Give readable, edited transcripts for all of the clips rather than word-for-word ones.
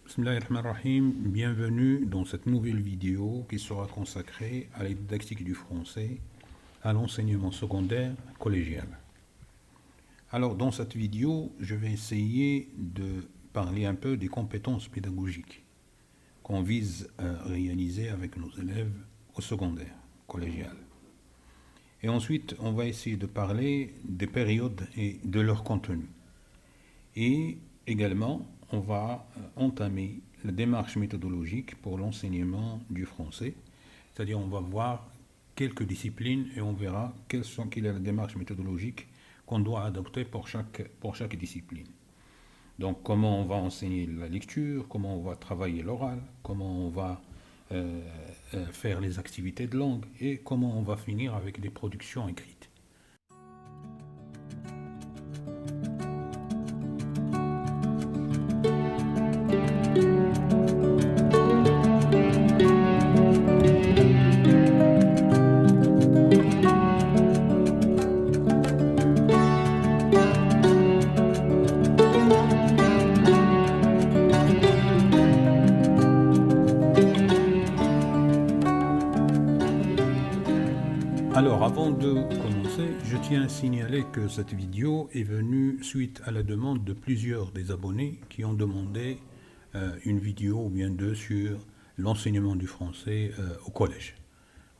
Bismillahirrahmanirrahim, bienvenue dans cette nouvelle vidéo qui sera consacrée à la didactique du français, à l'enseignement secondaire collégial. Alors dans cette vidéo, je vais essayer de parler un peu des compétences pédagogiques qu'on vise à réaliser avec nos élèves au secondaire collégial. Et ensuite, on va essayer de parler des périodes et de leur contenu. Et également, on va entamer la démarche méthodologique pour l'enseignement du français. C'est-à-dire, on va voir quelques disciplines et on verra quelle est la démarche méthodologique qu'on doit adopter pour chaque discipline. Donc, comment on va enseigner la lecture, comment on va travailler l'oral, comment on va faire les activités de langue et comment on va finir avec des productions écrites. Alors, avant de commencer, je tiens à signaler que cette vidéo est venue suite à la demande de plusieurs des abonnés qui ont demandé une vidéo ou bien deux sur l'enseignement du français au collège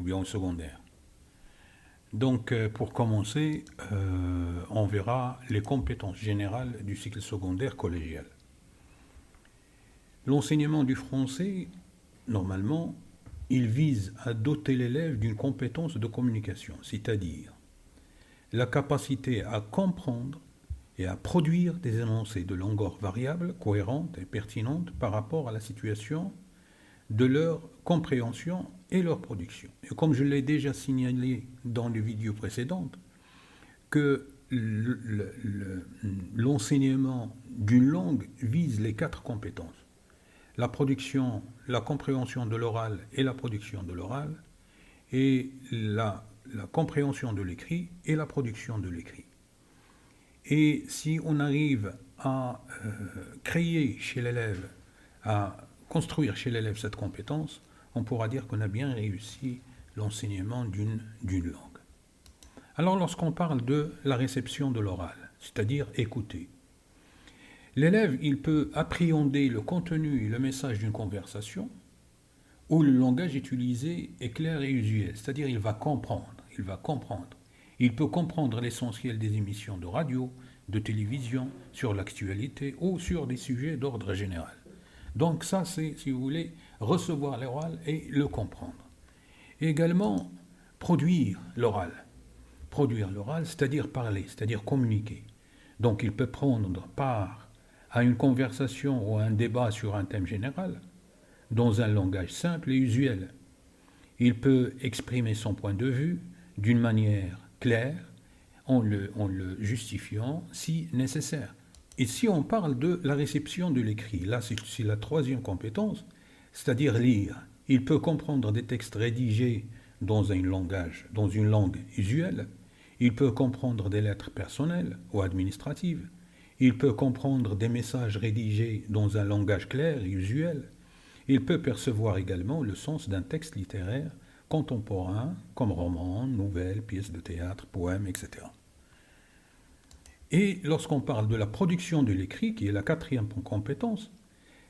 ou bien au secondaire. Donc, pour commencer, on verra les compétences générales du cycle secondaire collégial. L'enseignement du français, normalement, il vise à doter l'élève d'une compétence de communication, c'est-à-dire la capacité à comprendre et à produire des énoncés de longueur variable, cohérente et pertinente par rapport à la situation de leur compréhension et leur production. Et comme je l'ai déjà signalé dans les vidéos précédentes, que l'enseignement d'une langue vise les 4 compétences. La production, la compréhension de l'oral et la production de l'oral, et la compréhension de l'écrit et la production de l'écrit. Et si on arrive à créer chez l'élève, à construire chez l'élève cette compétence, on pourra dire qu'on a bien réussi l'enseignement d'une langue. Alors lorsqu'on parle de la réception de l'oral, c'est-à-dire écouter, l'élève, il peut appréhender le contenu et le message d'une conversation où le langage utilisé est clair et usuel, c'est-à-dire il va comprendre. Il peut comprendre l'essentiel des émissions de radio, de télévision, sur l'actualité ou sur des sujets d'ordre général. Donc ça, c'est, si vous voulez, recevoir l'oral et le comprendre. Et également, produire l'oral. Produire l'oral, c'est-à-dire parler, c'est-à-dire communiquer. Donc il peut prendre part à une conversation ou à un débat sur un thème général, dans un langage simple et usuel. Il peut exprimer son point de vue d'une manière claire, en le justifiant si nécessaire. Et si on parle de la réception de l'écrit, là c'est la 3e compétence, c'est-à-dire lire. Il peut comprendre des textes rédigés dans un langage, dans une langue usuelle. Il peut comprendre des lettres personnelles ou administratives. Il peut comprendre des messages rédigés dans un langage clair et usuel. Il peut percevoir également le sens d'un texte littéraire contemporain, comme roman, nouvelle, pièce de théâtre, poème, etc. Et lorsqu'on parle de la production de l'écrit, qui est la 4e compétence,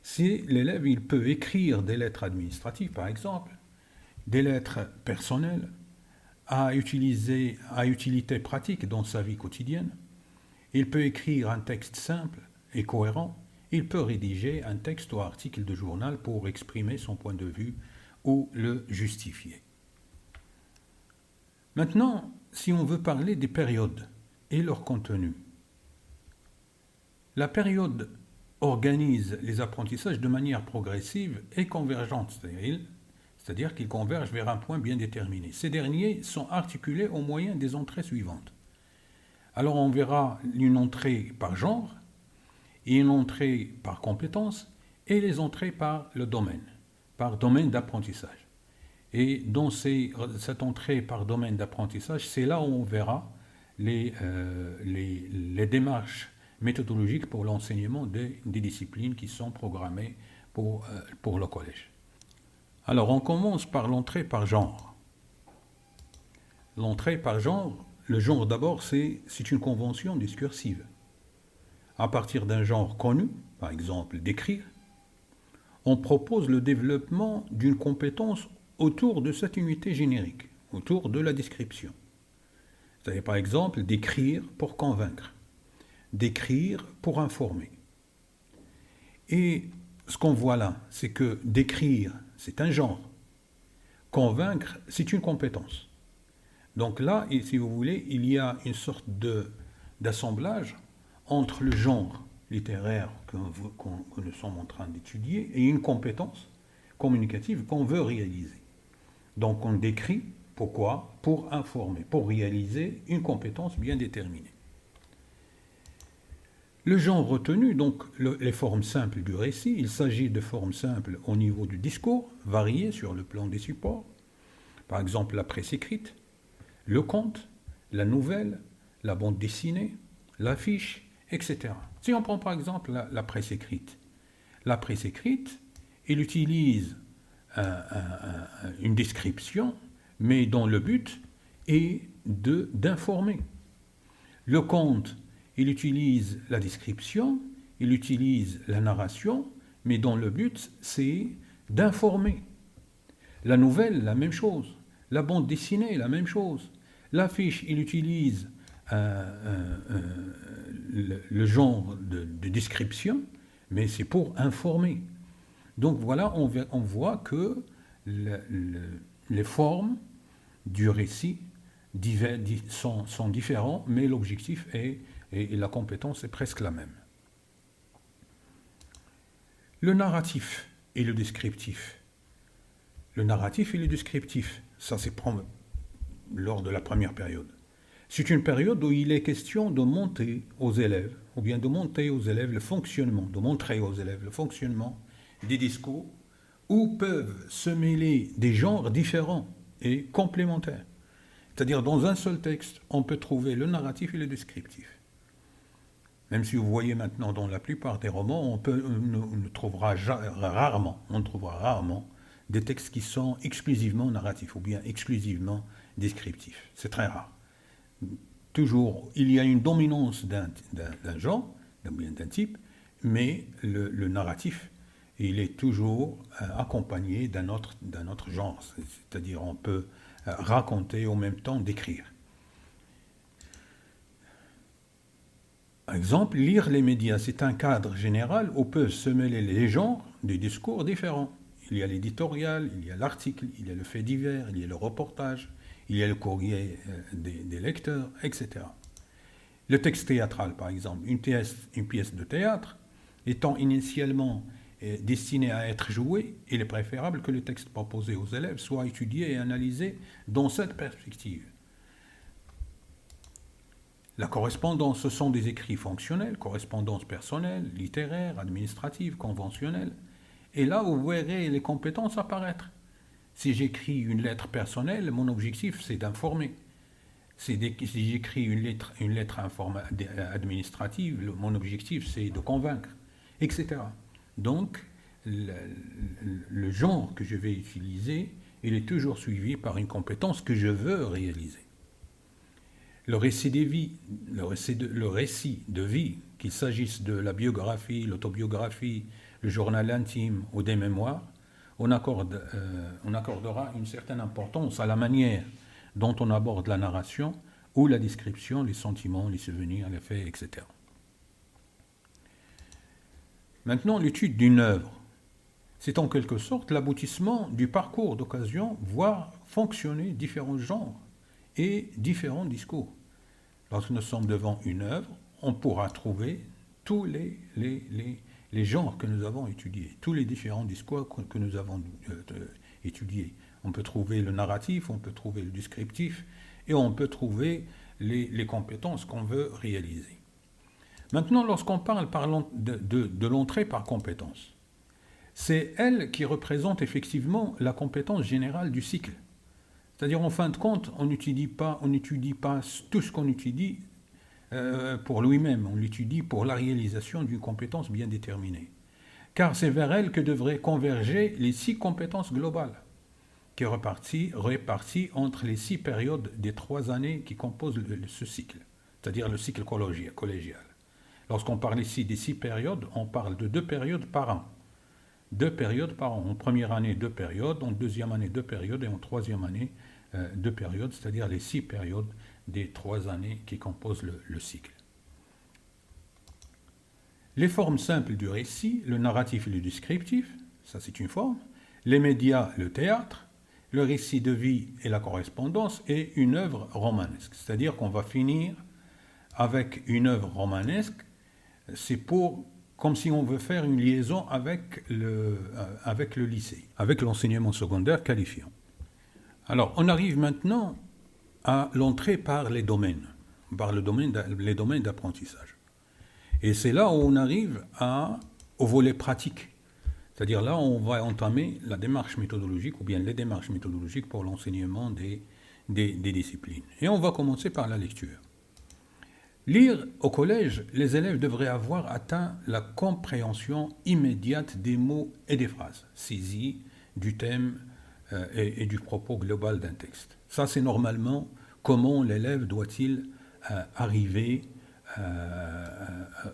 c'est l'élève, il peut écrire des lettres administratives, par exemple, des lettres personnelles, à utilité pratique dans sa vie quotidienne. Il peut écrire un texte simple et cohérent. Il peut rédiger un texte ou article de journal pour exprimer son point de vue ou le justifier. Maintenant, si on veut parler des périodes et leur contenu, la période organise les apprentissages de manière progressive et convergente, c'est-à-dire qu'ils convergent vers un point bien déterminé. Ces derniers sont articulés au moyen des entrées suivantes. Alors on verra une entrée par genre, et une entrée par compétence, et les entrées par le domaine, par domaine d'apprentissage. Et dans cette entrée par domaine d'apprentissage, c'est là où on verra les démarches méthodologiques pour l'enseignement des disciplines qui sont programmées pour le collège. Alors, on commence par l'entrée par genre. L'entrée par genre, le genre d'abord, c'est une convention discursive. À partir d'un genre connu, par exemple d'écrire, on propose le développement d'une compétence autour de cette unité générique, autour de la description. C'est-à-dire par exemple d'écrire pour convaincre, d'écrire pour informer. Et ce qu'on voit là, c'est que d'écrire, c'est un genre. Convaincre, c'est une compétence. Donc là, si vous voulez, il y a une sorte d'assemblage entre le genre littéraire que nous sommes en train d'étudier et une compétence communicative qu'on veut réaliser. Donc on décrit, pourquoi? Pour informer, pour réaliser une compétence bien déterminée. Le genre retenu, donc les formes simples du récit, il s'agit de formes simples au niveau du discours, variées sur le plan des supports, par exemple la presse écrite, le conte, la nouvelle, la bande dessinée, l'affiche, etc. Si on prend par exemple la presse écrite, il utilise une description, mais dont le but est d'informer. Le conte, il utilise la description, il utilise la narration, mais dont le but c'est d'informer. La nouvelle, la même chose. La bande dessinée, la même chose. L'affiche, il utilise le genre de description, mais c'est pour informer. Donc voilà, on voit que les formes du récit sont différents, mais l'objectif et la compétence est presque la même. Le narratif et le descriptif. Le narratif et le descriptif, ça c'est lors de la première période. C'est une période où il est question de montrer aux élèves, ou bien de montrer aux élèves le fonctionnement, de montrer aux élèves le fonctionnement des discours où peuvent se mêler des genres différents et complémentaires. C'est-à-dire, dans un seul texte, on peut trouver le narratif et le descriptif. Même si vous voyez maintenant dans la plupart des romans, on trouvera rarement des textes qui sont exclusivement narratifs ou bien exclusivement descriptifs. C'est très rare. Toujours, il y a une dominance d'un genre, d'un type, mais le narratif, il est toujours accompagné d'un autre genre. C'est-à-dire, on peut raconter en même temps d'écrire. Par exemple, lire les médias, c'est un cadre général où peuvent se mêler les genres des discours différents. Il y a l'éditorial, il y a l'article, il y a le fait divers, il y a le reportage, il y a le courrier des lecteurs, etc. Le texte théâtral, par exemple, une pièce de théâtre, étant initialement destinée à être jouée, il est préférable que le texte proposé aux élèves soit étudié et analysé dans cette perspective. La correspondance, ce sont des écrits fonctionnels, correspondance personnelle, littéraire, administrative, conventionnelle. Et là, vous verrez les compétences apparaître. Si j'écris une lettre personnelle, mon objectif, c'est d'informer. Si j'écris une lettre administrative, mon objectif, c'est de convaincre, etc. Donc, le genre que je vais utiliser, il est toujours suivi par une compétence que je veux réaliser. Le récit de vie, qu'il s'agisse de la biographie, l'autobiographie, le journal intime ou des mémoires, on accordera une certaine importance à la manière dont on aborde la narration ou la description, les sentiments, les souvenirs, les faits, etc. Maintenant, l'étude d'une œuvre, c'est en quelque sorte l'aboutissement du parcours d'occasion, voir fonctionner différents genres et différents discours. Lorsque nous sommes devant une œuvre, on pourra trouver tous les genres que nous avons étudiés, tous les différents discours que nous avons étudiés. On peut trouver le narratif, on peut trouver le descriptif, et on peut trouver les compétences qu'on veut réaliser. Maintenant, lorsqu'on parle de l'entrée par compétence, c'est elle qui représente effectivement la compétence générale du cycle. C'est-à-dire, en fin de compte, on n'étudie pas tout ce qu'on étudie pour lui-même, on l'étudie pour la réalisation d'une compétence bien déterminée. car c'est vers elle que devraient converger les 6 compétences globales, qui est répartie entre les 6 périodes des 3 années qui composent ce cycle, c'est-à-dire le cycle collégial. Lorsqu'on parle ici des 6 périodes, on parle de 2 périodes par an. 2 périodes par an. En première année, 2 périodes, en deuxième année, 2 périodes, et en troisième année, 2 périodes, c'est-à-dire les 6 périodes des 3 années qui composent le cycle. Les formes simples du récit, le narratif et le descriptif, ça c'est une forme, les médias, le théâtre, le récit de vie et la correspondance, et une œuvre romanesque. C'est-à-dire qu'on va finir avec une œuvre romanesque, c'est comme si on veut faire une liaison avec le lycée, avec l'enseignement secondaire qualifiant. Alors, on arrive maintenant à l'entrée par les domaines, les domaines d'apprentissage. Et c'est là où on arrive au volet pratique. C'est-à-dire là, on va entamer la démarche méthodologique ou bien les démarches méthodologiques pour l'enseignement des disciplines. Et on va commencer par la lecture. Lire au collège, les élèves devraient avoir atteint la compréhension immédiate des mots et des phrases, saisie du thème et du propos global d'un texte. Ça, c'est normalement comment l'élève doit-il arriver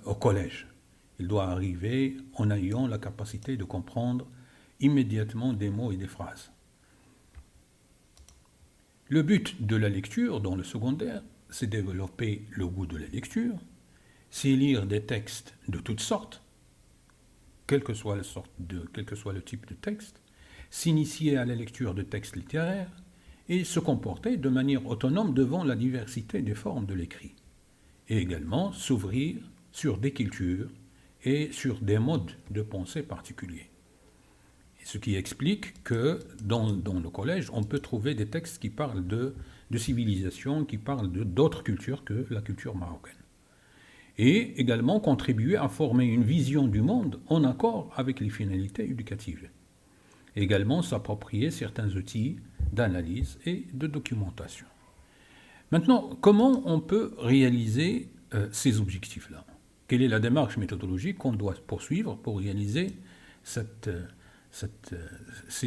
au collège. Il doit arriver en ayant la capacité de comprendre immédiatement des mots et des phrases. Le but de la lecture dans le secondaire, c'est développer le goût de la lecture, c'est lire des textes de toutes sortes, quel que soit le type de texte, s'initier à la lecture de textes littéraires et se comporter de manière autonome devant la diversité des formes de l'écrit, et également s'ouvrir sur des cultures et sur des modes de pensée particuliers. Ce qui explique que dans le collège, on peut trouver des textes qui parlent de civilisation, qui parlent d'autres cultures que la culture marocaine. Et également contribuer à former une vision du monde en accord avec les finalités éducatives. Également s'approprier certains outils d'analyse et de documentation. Maintenant, comment on peut réaliser ces objectifs-là ? Quelle est la démarche méthodologique qu'on doit poursuivre pour réaliser ces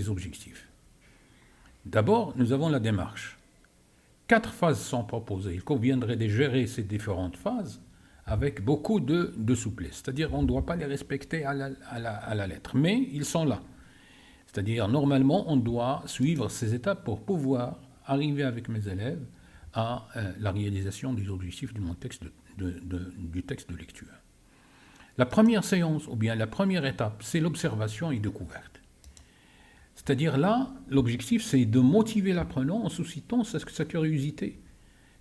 objectifs ? D'abord, nous avons la démarche. 4 phases sont proposées. Il conviendrait de gérer ces différentes phases avec beaucoup de souplesse. C'est-à-dire qu'on ne doit pas les respecter à la lettre, mais ils sont là. C'est-à-dire, normalement, on doit suivre ces étapes pour pouvoir arriver avec mes élèves à la réalisation des objectifs du texte de lecture. La première séance, ou bien la première étape, c'est l'observation et découverte. C'est-à-dire là, l'objectif, c'est de motiver l'apprenant en suscitant sa curiosité,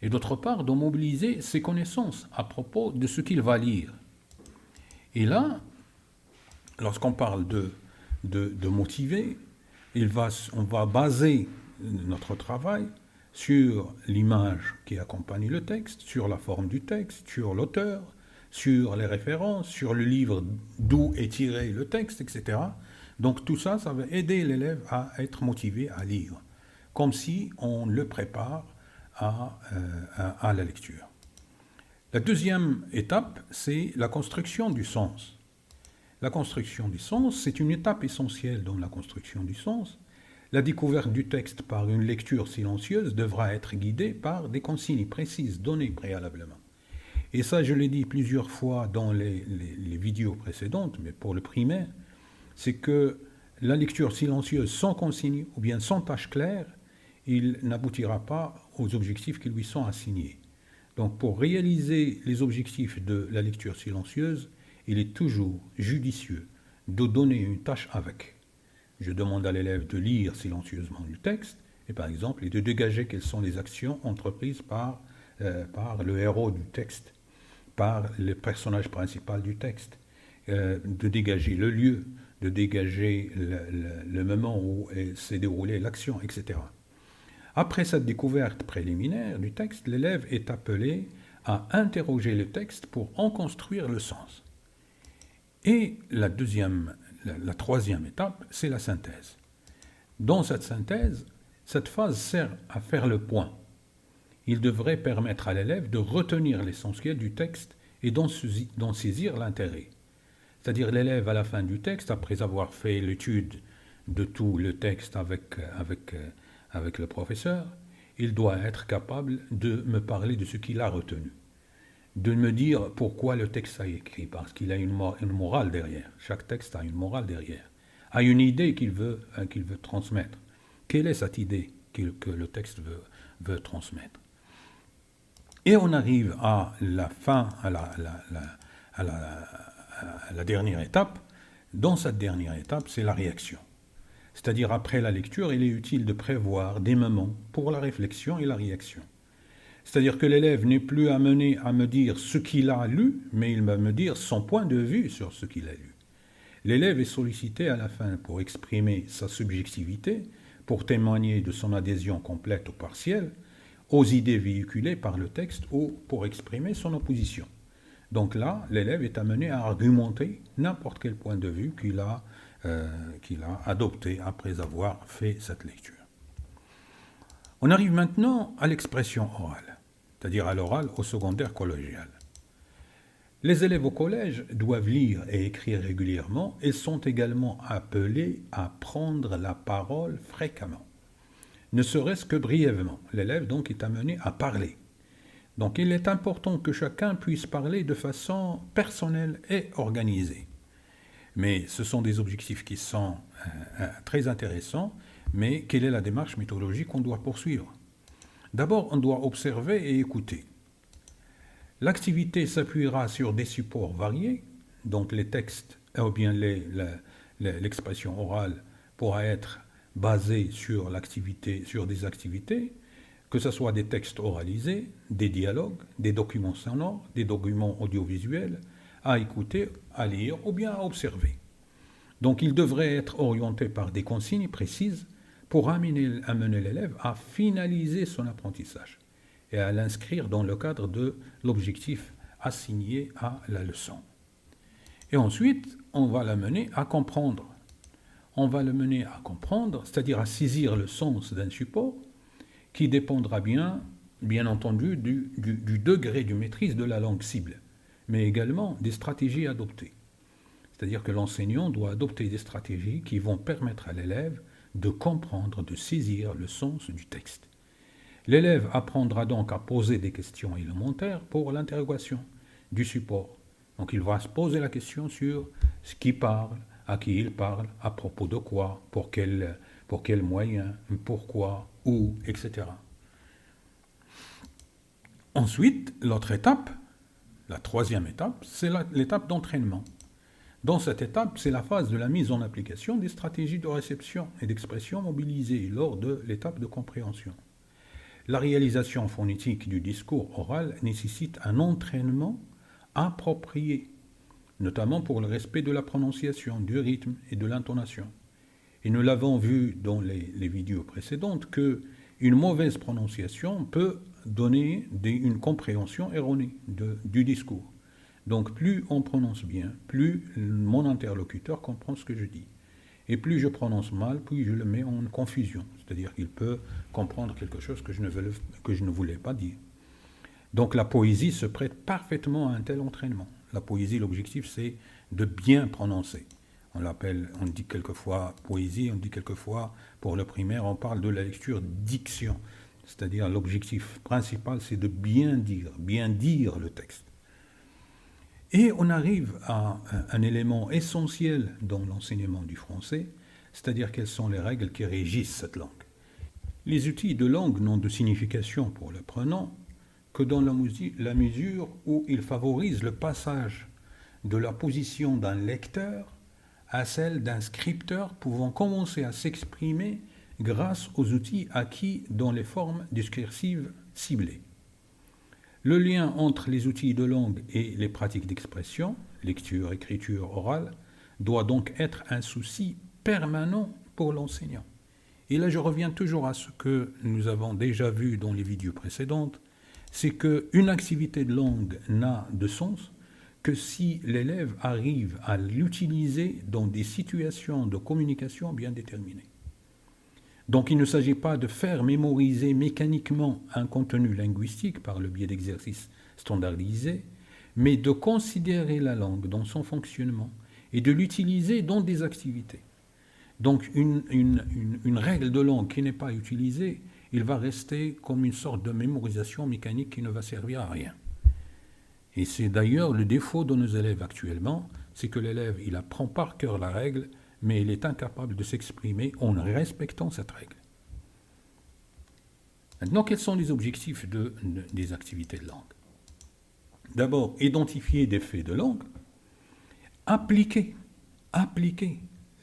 et d'autre part, de mobiliser ses connaissances à propos de ce qu'il va lire. Et là, lorsqu'on parle de motiver, on va baser notre travail sur l'image qui accompagne le texte, sur la forme du texte, sur l'auteur, sur les références, sur le livre d'où est tiré le texte, etc. Donc tout ça, ça va aider l'élève à être motivé à lire, comme si on le prépare à la lecture. La deuxième étape, c'est la construction du sens. La construction du sens, c'est une étape essentielle dans la construction du sens. La découverte du texte par une lecture silencieuse devra être guidée par des consignes précises données préalablement. Et ça, je l'ai dit plusieurs fois dans les vidéos précédentes, mais pour le primaire, c'est que la lecture silencieuse sans consigne ou bien sans tâche claire, il n'aboutira pas aux objectifs qui lui sont assignés. Donc pour réaliser les objectifs de la lecture silencieuse, il est toujours judicieux de donner une tâche avec. Je demande à l'élève de lire silencieusement le texte, et par exemple, et de dégager quelles sont les actions entreprises par le héros du texte, par le personnage principal du texte, de dégager le lieu, de dégager le moment où s'est déroulée l'action, etc. Après cette découverte préliminaire du texte, l'élève est appelé à interroger le texte pour en construire le sens. Et la troisième étape, c'est la synthèse. Dans cette synthèse, cette phase sert à faire le point. Il devrait permettre à l'élève de retenir l'essentiel du texte et d'en saisir l'intérêt. C'est-à-dire l'élève à la fin du texte, après avoir fait l'étude de tout le texte avec le professeur, il doit être capable de me parler de ce qu'il a retenu, de me dire pourquoi le texte a écrit, parce qu'il a une morale derrière. Chaque texte a une morale derrière, a une idée qu'il veut transmettre. Quelle est cette idée que le texte veut transmettre? Et on arrive à la fin, à la dernière étape. Dans cette dernière étape, c'est la réaction. C'est-à-dire, après la lecture, il est utile de prévoir des moments pour la réflexion et la réaction. C'est-à-dire que l'élève n'est plus amené à me dire ce qu'il a lu, mais il va me dire son point de vue sur ce qu'il a lu. L'élève est sollicité à la fin pour exprimer sa subjectivité, pour témoigner de son adhésion complète ou partielle aux idées véhiculées par le texte ou pour exprimer son opposition. Donc là, l'élève est amené à argumenter n'importe quel point de vue qu'il a adopté après avoir fait cette lecture. On arrive maintenant à l'expression orale, c'est-à-dire à l'oral au secondaire collégial. Les élèves au collège doivent lire et écrire régulièrement et sont également appelés à prendre la parole fréquemment, ne serait-ce que brièvement. L'élève donc est amené à parler. Donc il est important que chacun puisse parler de façon personnelle et organisée. Mais ce sont des objectifs qui sont très intéressants, mais quelle est la démarche méthodologique qu'on doit poursuivre? D'abord, on doit observer et écouter. L'activité s'appuiera sur des supports variés, donc les textes ou bien l'expression orale pourra être basée sur des activités, que ce soit des textes oralisés, des dialogues, des documents sonores, des documents audiovisuels, à écouter, à lire ou bien à observer. Donc il devrait être orienté par des consignes précises pour amener l'élève à finaliser son apprentissage et à l'inscrire dans le cadre de l'objectif assigné à la leçon. Et ensuite, on va l'amener à comprendre. On va le mener à comprendre, c'est-à-dire à saisir le sens d'un support qui dépendra bien entendu du degré de maîtrise de la langue cible, mais également des stratégies adoptées. C'est-à-dire que l'enseignant doit adopter des stratégies qui vont permettre à l'élève de comprendre, de saisir le sens du texte. L'élève apprendra donc à poser des questions élémentaires pour l'interrogation du support. Donc il va se poser la question sur ce qu'il parle, à qui il parle, à propos de quoi, pour quel moyen, pourquoi, où, etc. Ensuite, l'autre étape, la troisième étape, c'est l'étape d'entraînement. Dans cette étape, c'est la phase de la mise en application des stratégies de réception et d'expression mobilisées lors de l'étape de compréhension. La réalisation phonétique du discours oral nécessite un entraînement approprié, notamment pour le respect de la prononciation, du rythme et de l'intonation. Et nous l'avons vu dans les vidéos précédentes qu'une mauvaise prononciation peut donner une compréhension erronée du discours. Donc plus on prononce bien, plus mon interlocuteur comprend ce que je dis. Et plus je prononce mal, plus je le mets en confusion. C'est-à-dire qu'il peut comprendre quelque chose que je ne voulais pas dire. Donc la poésie se prête parfaitement à un tel entraînement. La poésie, l'objectif, c'est de bien prononcer. On dit quelquefois poésie, on dit quelquefois, pour le primaire, on parle de la lecture diction. C'est-à-dire l'objectif principal, c'est de bien dire le texte. Et on arrive à un élément essentiel dans l'enseignement du français, c'est-à-dire quelles sont les règles qui régissent cette langue. Les outils de langue n'ont de signification pour l'apprenant que dans la mesure où ils favorisent le passage de la position d'un lecteur à celle d'un scripteur pouvant commencer à s'exprimer grâce aux outils acquis dans les formes discursives ciblées. Le lien entre les outils de langue et les pratiques d'expression, lecture, écriture, orale, doit donc être un souci permanent pour l'enseignant. Et là, je reviens toujours à ce que nous avons déjà vu dans les vidéos précédentes, c'est qu'une activité de langue n'a de sens que si l'élève arrive à l'utiliser dans des situations de communication bien déterminées. Donc il ne s'agit pas de faire mémoriser mécaniquement un contenu linguistique par le biais d'exercices standardisés, mais de considérer la langue dans son fonctionnement et de l'utiliser dans des activités. Donc une règle de langue qui n'est pas utilisée, il va rester comme une sorte de mémorisation mécanique qui ne va servir à rien. Et c'est d'ailleurs le défaut de nos élèves actuellement, c'est que l'élève, il apprend par cœur la règle, mais il est incapable de s'exprimer en respectant cette règle. Maintenant, quels sont les objectifs des activités de langue? D'abord, identifier des faits de langue, appliquer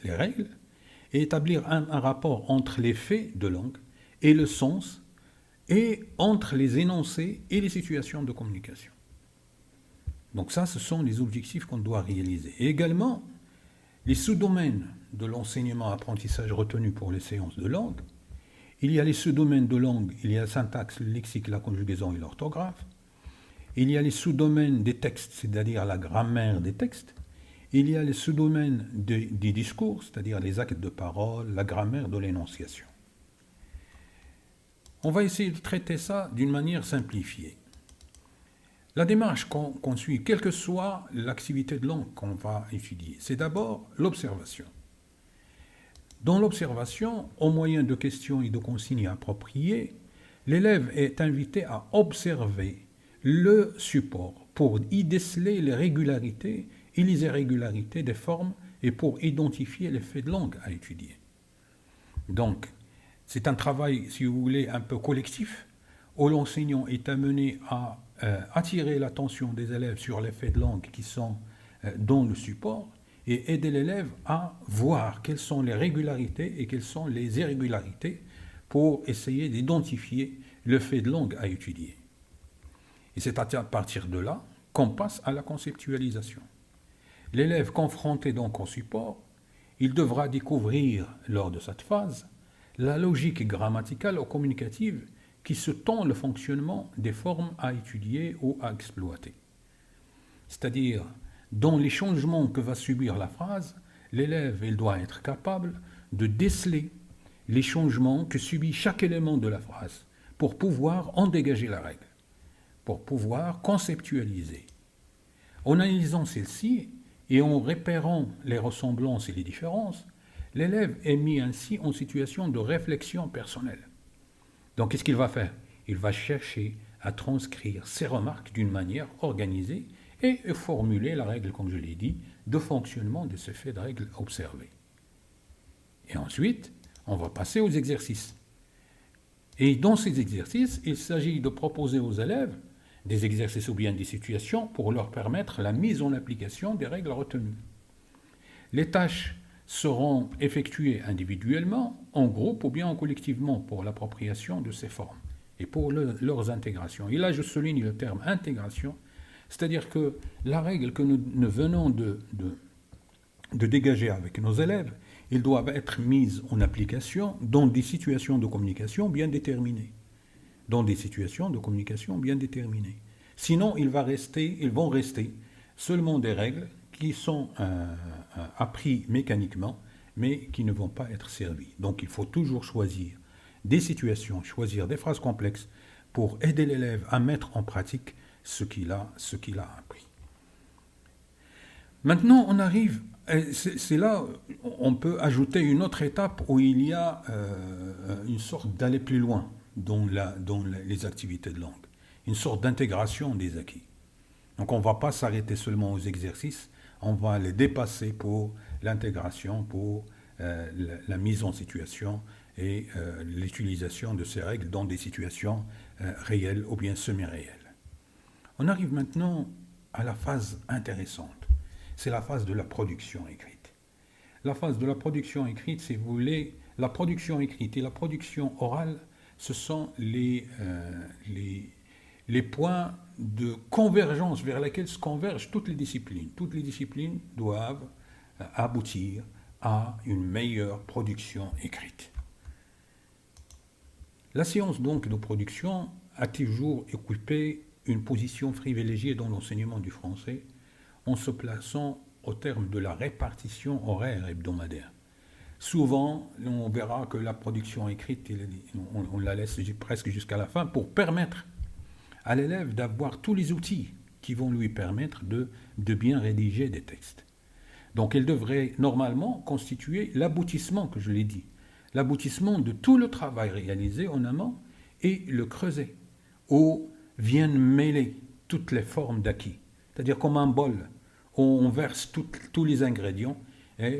les règles et établir un rapport entre les faits de langue et le sens et entre les énoncés et les situations de communication. Donc ça, ce sont les objectifs qu'on doit réaliser. Et également, les sous-domaines de l'enseignement-apprentissage retenus pour les séances de langue. Il y a les sous-domaines de langue, il y a la syntaxe, le lexique, la conjugaison et l'orthographe. Il y a les sous-domaines des textes, c'est-à-dire la grammaire des textes. Il y a les sous-domaines des discours, c'est-à-dire les actes de parole, la grammaire de l'énonciation. On va essayer de traiter ça d'une manière simplifiée. La démarche qu'on suit, quelle que soit l'activité de langue qu'on va étudier, c'est d'abord l'observation. Dans l'observation, au moyen de questions et de consignes appropriées, l'élève est invité à observer le support pour y déceler les régularités et les irrégularités des formes et pour identifier les faits de langue à étudier. Donc, c'est un travail, si vous voulez, un peu collectif, où l'enseignant est amené à attirer l'attention des élèves sur les faits de langue qui sont dans le support et aider l'élève à voir quelles sont les régularités et quelles sont les irrégularités pour essayer d'identifier le fait de langue à étudier. Et c'est à partir de là qu'on passe à la conceptualisation. L'élève confronté donc au support, il devra découvrir lors de cette phase la logique grammaticale ou communicative qui sous-tend le fonctionnement des formes à étudier ou à exploiter. C'est-à-dire, dans les changements que va subir la phrase, l'élève il doit être capable de déceler les changements que subit chaque élément de la phrase pour pouvoir en dégager la règle, pour pouvoir conceptualiser. En analysant celle-ci et en repérant les ressemblances et les différences, l'élève est mis ainsi en situation de réflexion personnelle. Donc, qu'est-ce qu'il va faire? Il va chercher à transcrire ses remarques d'une manière organisée et formuler la règle, comme je l'ai dit, de fonctionnement de ce fait de règle observé. Et ensuite, on va passer aux exercices. Et dans ces exercices, il s'agit de proposer aux élèves des exercices ou bien des situations pour leur permettre la mise en application des règles retenues. Les tâches seront effectuées individuellement, en groupe ou bien collectivement pour l'appropriation de ces formes et pour leurs intégrations. Et là, je souligne le terme intégration, c'est-à-dire que la règle que nous venons de dégager avec nos élèves, ils doivent être mises en application dans des situations de communication bien déterminées. Sinon, ils vont rester seulement des règles qui sont appris mécaniquement, mais qui ne vont pas être servies. Donc il faut toujours choisir des situations, choisir des phrases complexes pour aider l'élève à mettre en pratique ce qu'il a appris. Maintenant, on arrive, c'est là, on peut ajouter une autre étape où il y a une sorte d'aller plus loin dans les activités de langue, une sorte d'intégration des acquis. Donc on ne va pas s'arrêter seulement aux exercices, on va les dépasser pour l'intégration, pour la mise en situation et l'utilisation de ces règles dans des situations réelles ou bien semi-réelles. On arrive maintenant à la phase intéressante. C'est la phase de la production écrite. La phase de la production écrite, si vous voulez, la production écrite et la production orale, ce sont les points de convergence vers lesquels se convergent toutes les disciplines. Toutes les disciplines doivent aboutir à une meilleure production écrite. La science donc de production a toujours occupé une position privilégiée dans l'enseignement du français en se plaçant au terme de la répartition horaire hebdomadaire. Souvent, on verra que la production écrite, on la laisse presque jusqu'à la fin pour permettre à l'élève d'avoir tous les outils qui vont lui permettre de bien rédiger des textes. Donc elle devrait normalement constituer l'aboutissement, que je l'ai dit, l'aboutissement de tout le travail réalisé en amont et le creuset, où viennent mêler toutes les formes d'acquis. C'est-à-dire comme un bol, où on verse tous les ingrédients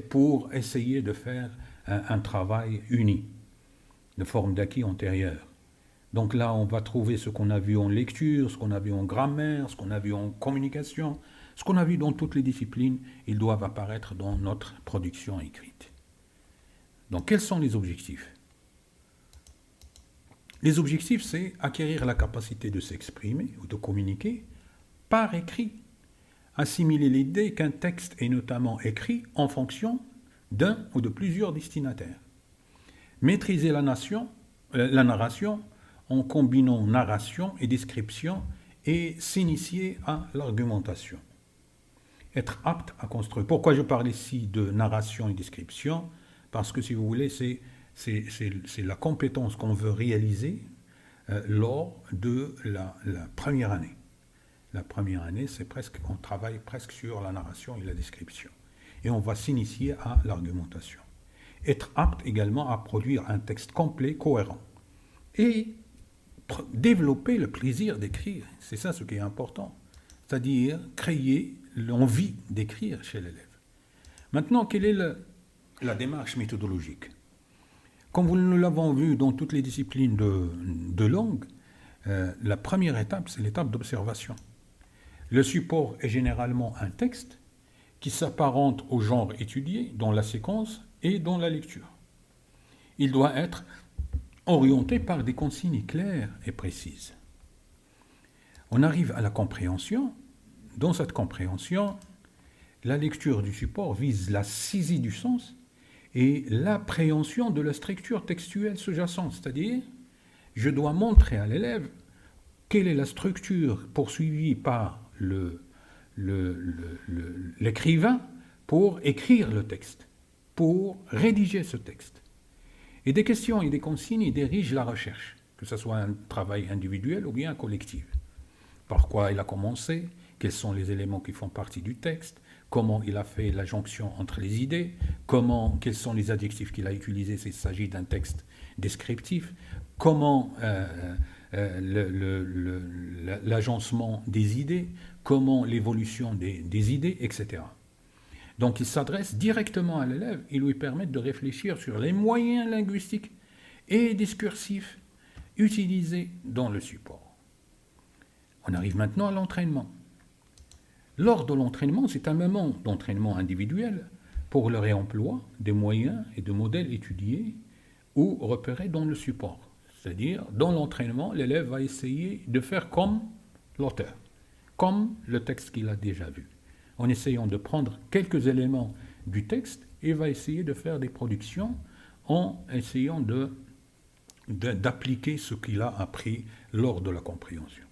pour essayer de faire un travail uni, de forme d'acquis antérieure. Donc là, on va trouver ce qu'on a vu en lecture, ce qu'on a vu en grammaire, ce qu'on a vu en communication, ce qu'on a vu dans toutes les disciplines, ils doivent apparaître dans notre production écrite. Donc quels sont les objectifs? Les objectifs, c'est acquérir la capacité de s'exprimer ou de communiquer par écrit, assimiler l'idée qu'un texte est notamment écrit en fonction d'un ou de plusieurs destinataires, maîtriser la narration en combinant narration et description et s'initier à l'argumentation. Être apte à construire. Pourquoi je parle ici de narration et description? Parce que si vous voulez, c'est la compétence qu'on veut réaliser lors de la première année. La première année, c'est presque, on travaille presque sur la narration et la description. Et on va s'initier à l'argumentation. Être apte également à produire un texte complet, cohérent. Et développer le plaisir d'écrire. C'est ça ce qui est important. C'est-à-dire créer l'envie d'écrire chez l'élève. Maintenant, quelle est la démarche méthodologique? Comme nous l'avons vu dans toutes les disciplines de langue, la première étape, c'est l'étape d'observation. Le support est généralement un texte qui s'apparente au genre étudié dans la séquence et dans la lecture. Il doit être orienté par des consignes claires et précises. On arrive à la compréhension. Dans cette compréhension, la lecture du support vise la saisie du sens et l'appréhension de la structure textuelle sous-jacente, c'est-à-dire, je dois montrer à l'élève quelle est la structure poursuivie par l'écrivain pour écrire le texte, pour rédiger ce texte. Et des questions et des consignes dirigent la recherche, que ce soit un travail individuel ou bien collectif. Par quoi il a commencé, quels sont les éléments qui font partie du texte, comment il a fait la jonction entre les idées, quels sont les adjectifs qu'il a utilisés s'il s'agit d'un texte descriptif, comment l'agencement des idées, comment l'évolution des idées, etc. Donc il s'adresse directement à l'élève et lui permet de réfléchir sur les moyens linguistiques et discursifs utilisés dans le support. On arrive maintenant à l'entraînement. Lors de l'entraînement, c'est un moment d'entraînement individuel pour le réemploi des moyens et de modèles étudiés ou repérés dans le support. C'est-à-dire, dans l'entraînement, l'élève va essayer de faire comme l'auteur, comme le texte qu'il a déjà vu, en essayant de prendre quelques éléments du texte et va essayer de faire des productions en essayant d'appliquer ce qu'il a appris lors de la compréhension.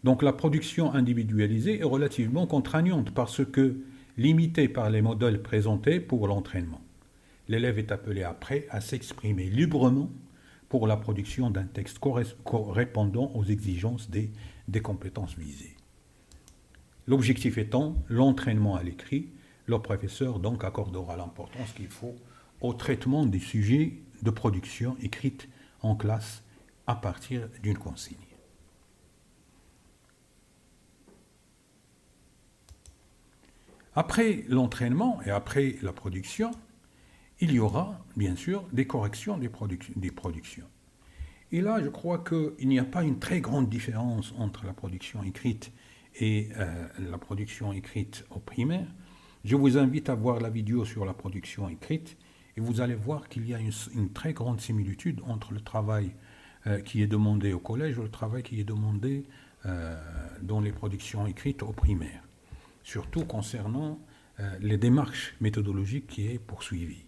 Donc la production individualisée est relativement contraignante parce que limitée par les modèles présentés pour l'entraînement. L'élève est appelé après à s'exprimer librement pour la production d'un texte répondant aux exigences des compétences visées. L'objectif étant l'entraînement à l'écrit, le professeur donc accordera l'importance qu'il faut au traitement des sujets de production écrite en classe à partir d'une consigne. Après l'entraînement et après la production, il y aura bien sûr des corrections des productions. Et là, je crois qu'il n'y a pas une très grande différence entre la production écrite et la production écrite au primaire. Je vous invite à voir la vidéo sur la production écrite et vous allez voir qu'il y a une très grande similitude entre le travail qui est demandé au collège et le travail qui est demandé dans les productions écrites au primaire, surtout concernant les démarches méthodologiques qui est poursuivie.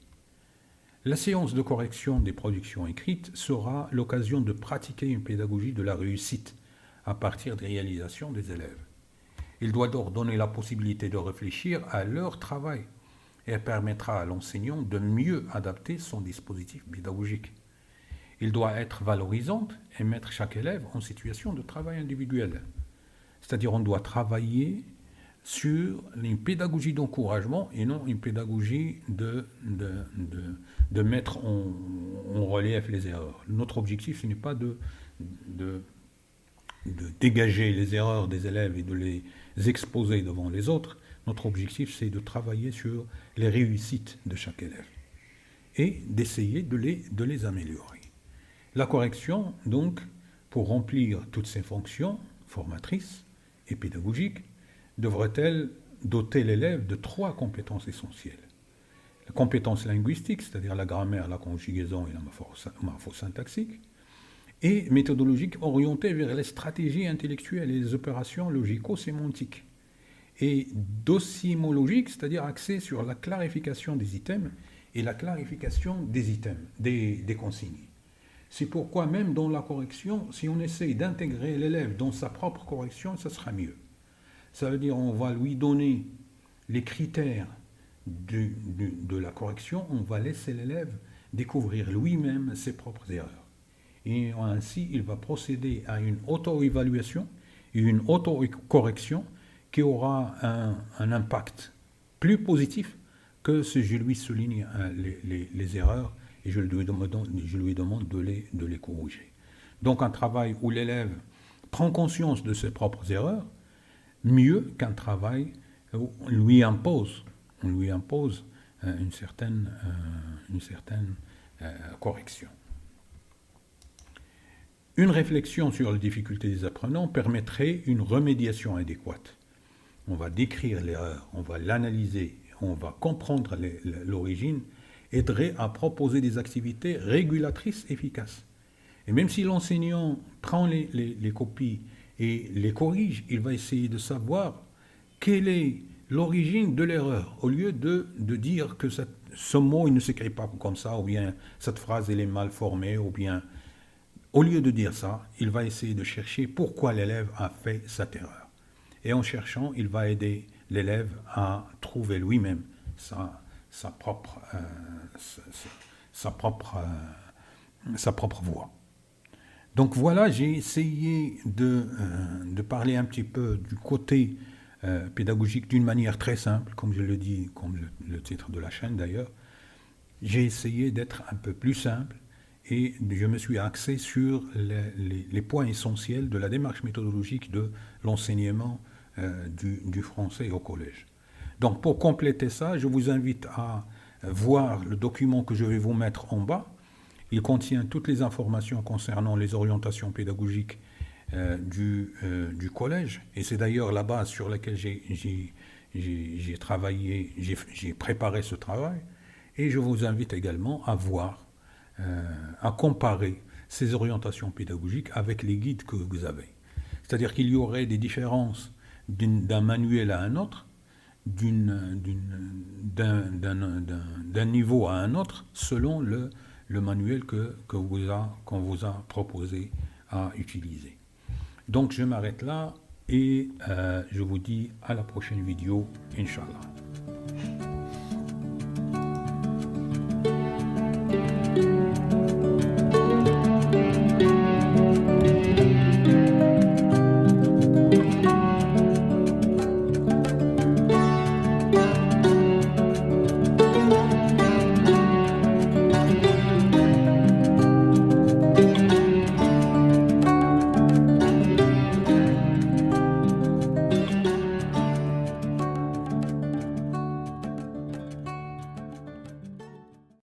La séance de correction des productions écrites sera l'occasion de pratiquer une pédagogie de la réussite à partir des réalisations des élèves. Il doit leur donner la possibilité de réfléchir à leur travail et permettra à l'enseignant de mieux adapter son dispositif pédagogique. Il doit être valorisant et mettre chaque élève en situation de travail individuel. C'est-à-dire on doit travailler sur une pédagogie d'encouragement et non une pédagogie de mettre en relief les erreurs. Notre objectif, ce n'est pas de dégager les erreurs des élèves et de les exposer devant les autres. Notre objectif, c'est de travailler sur les réussites de chaque élève et d'essayer de les améliorer. La correction, donc, pour remplir toutes ces fonctions formatrices et pédagogiques, devrait-elle doter l'élève de 3 compétences essentielles. La compétence linguistique, c'est-à-dire la grammaire, la conjugaison et la morphosyntaxique, et méthodologique orientée vers les stratégies intellectuelles et les opérations logico-sémantiques, et docimologique, c'est-à-dire axée sur la clarification des items et la clarification des items, des consignes. C'est pourquoi même dans la correction, si on essaye d'intégrer l'élève dans sa propre correction, ça sera mieux. Ça veut dire on va lui donner les critères de la correction, on va laisser l'élève découvrir lui-même ses propres erreurs. Et ainsi, il va procéder à une auto-évaluation et une auto-correction qui aura un impact plus positif que si je lui souligne les erreurs et je lui demande de les corriger. Donc un travail où l'élève prend conscience de ses propres erreurs, mieux qu'un travail où on lui impose une certaine correction. Une réflexion sur les difficultés des apprenants permettrait une remédiation adéquate. On va décrire l'erreur, on va l'analyser, on va comprendre l'origine, aiderait à proposer des activités régulatrices efficaces. Et même si l'enseignant prend les copies et les corrige, il va essayer de savoir quelle est l'origine de l'erreur, au lieu de dire que ce mot il ne s'écrit pas comme ça, ou bien cette phrase elle est mal formée, ou bien... Au lieu de dire ça, il va essayer de chercher pourquoi l'élève a fait cette erreur. Et en cherchant, il va aider l'élève à trouver lui-même sa propre voie. Donc voilà, j'ai essayé de parler un petit peu du côté pédagogique d'une manière très simple, comme je le dis, comme le titre de la chaîne d'ailleurs. J'ai essayé d'être un peu plus simple et je me suis axé sur les points essentiels de la démarche méthodologique de l'enseignement du français au collège. Donc pour compléter ça, je vous invite à voir le document que je vais vous mettre en bas. Il contient toutes les informations concernant les orientations pédagogiques du collège. Et c'est d'ailleurs la base sur laquelle j'ai travaillé, j'ai préparé ce travail. Et je vous invite également à voir, à comparer ces orientations pédagogiques avec les guides que vous avez. C'est-à-dire qu'il y aurait des différences d'un manuel à un autre, d'un niveau à un autre, selon le manuel qu'on vous a proposé à utiliser. Donc je m'arrête là et je vous dis à la prochaine vidéo, Inch'Allah.